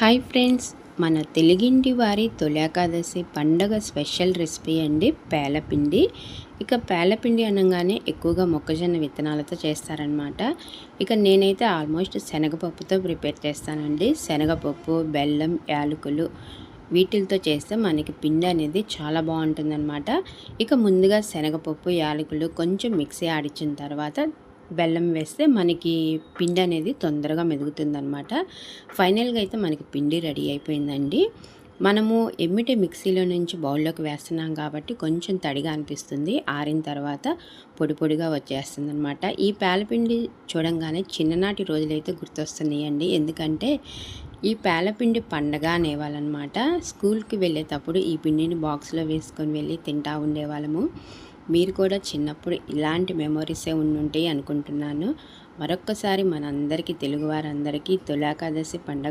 Hi friends, మన తెలుగింటి వారి తొలి ఏకాదశి పండగ స్పెషల్ రెసిపీ అండి పేలపిండి. ఇక పేలపిండి అనగానే ఎక్కువగా మొక్కజొన్న విత్తనాలతో చేస్తారనమాట. ఇక నేనైతే ఆల్మోస్ట్ శనగపప్పుతో ప్రిపేర్ చేస్తానండి. శనగపప్పు, బెల్లం, యాలకులు వీటితో చేస్తే మనకి పిండి అనేది చాలా బాగుంటుందన్నమాట. ఇక ముందుగా శనగపప్పు, యాలకులు కొంచెం మిక్సీ ఆడించిన తర్వాత బెల్లం వేస్తే మనకి పిండి అనేది తొందరగా మెదుగుతుందనమాట. ఫైనల్గా అయితే మనకి పిండి రెడీ అయిపోయిందండి. మనము ఎమ్మిటి మిక్సీలో నుంచి బౌల్లోకి వేస్తున్నాం కాబట్టి కొంచెం తడిగా అనిపిస్తుంది. ఆరిన తర్వాత పొడి పొడిగా వచ్చేస్తుంది అనమాట. ఈ పేలపిండి చూడంగానే చిన్ననాటి రోజులైతే గుర్తొస్తున్నాయండి. ఎందుకంటే ఈ పేలపిండి పండగ అనేవాళ్ళనమాట. స్కూల్కి వెళ్ళేటప్పుడు ఈ పిండిని బాక్స్లో వేసుకొని వెళ్ళి తింటూ ఉండేవాళ్ళము. మీరు కూడా చిన్నప్పుడు ఇలాంటి మెమొరీసే ఉండుంటాయి అనుకుంటున్నాను. మరొక్కసారి మనందరికీ తెలుగు వారందరికీ తొలి ఏకాదశి పండగ